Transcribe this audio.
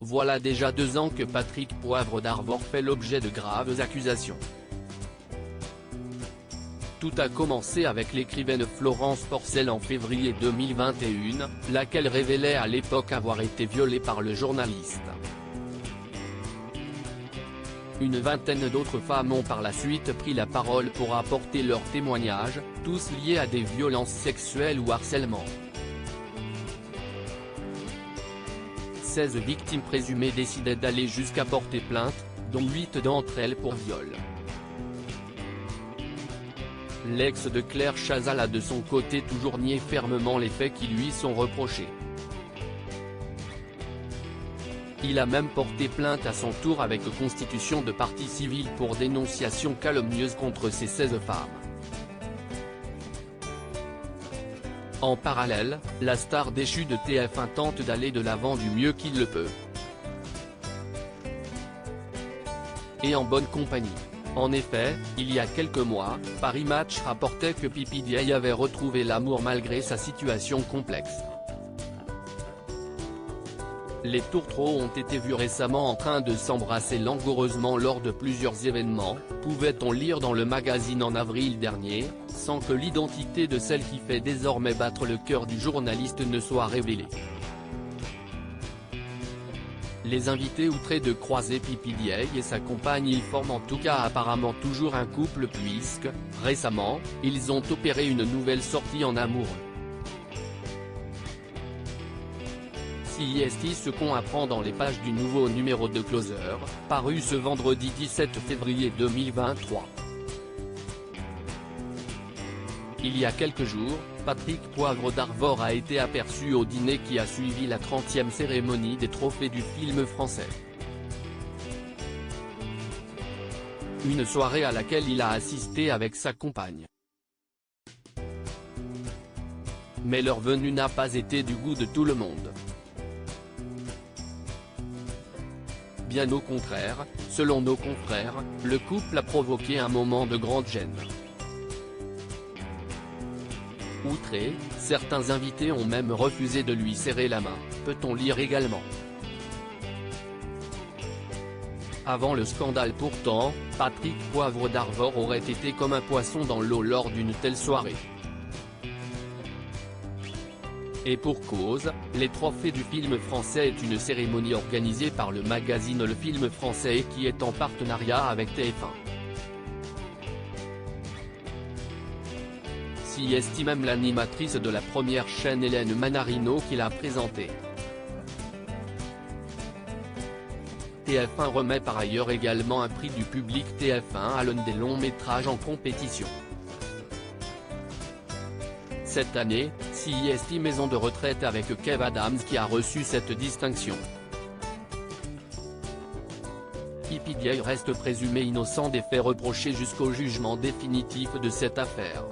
Voilà déjà 2 ans que Patrick Poivre d'Arvor fait l'objet de graves accusations. Tout a commencé avec l'écrivaine Florence Porcel en février 2021, laquelle révélait à l'époque avoir été violée par le journaliste. Une vingtaine d'autres femmes ont par la suite pris la parole pour apporter leurs témoignages, tous liés à des violences sexuelles ou harcèlement. 16 victimes présumées décidaient d'aller jusqu'à porter plainte, dont 8 d'entre elles pour viol. L'ex de Claire Chazal a de son côté toujours nié fermement les faits qui lui sont reprochés. Il a même porté plainte à son tour avec constitution de partie civile pour dénonciation calomnieuse contre ces 16 femmes. En parallèle, la star déchue de TF1 tente d'aller de l'avant du mieux qu'il le peut. Et en bonne compagnie. En effet, il y a quelques mois, Paris Match rapportait que PPDA avait retrouvé l'amour malgré sa situation complexe. Les tourtereaux ont été vus récemment en train de s'embrasser langoureusement lors de plusieurs événements, pouvait-on lire dans le magazine en avril dernier, sans que l'identité de celle qui fait désormais battre le cœur du journaliste ne soit révélée. Les invités outrés de croiser PPDA et sa compagne y forment en tout cas apparemment toujours un couple puisque, récemment, ils ont opéré une nouvelle sortie en amoureux. C'est ce qu'on apprend dans les pages du nouveau numéro de Closer, paru ce vendredi 17 février 2023. Il y a quelques jours, Patrick Poivre d'Arvor a été aperçu au dîner qui a suivi la 30e cérémonie des trophées du film français. Une soirée à laquelle il a assisté avec sa compagne. Mais leur venue n'a pas été du goût de tout le monde. Bien au contraire, selon nos confrères, le couple a provoqué un moment de grande gêne. Outrés, certains invités ont même refusé de lui serrer la main, peut-on lire également. Avant le scandale pourtant, Patrick Poivre d'Arvor aurait été comme un poisson dans l'eau lors d'une telle soirée. Et pour cause, les trophées du film français est une cérémonie organisée par le magazine Le Film Français et qui est en partenariat avec TF1. S'y estime même l'animatrice de la première chaîne Hélène Manarino qui l'a présentée. TF1 remet par ailleurs également un prix du public TF1 à l'un des longs métrages en compétition. Cette année, c'est Maison de retraite avec Kev Adams qui a reçu cette distinction. PPDA reste présumé innocent des faits reprochés jusqu'au jugement définitif de cette affaire.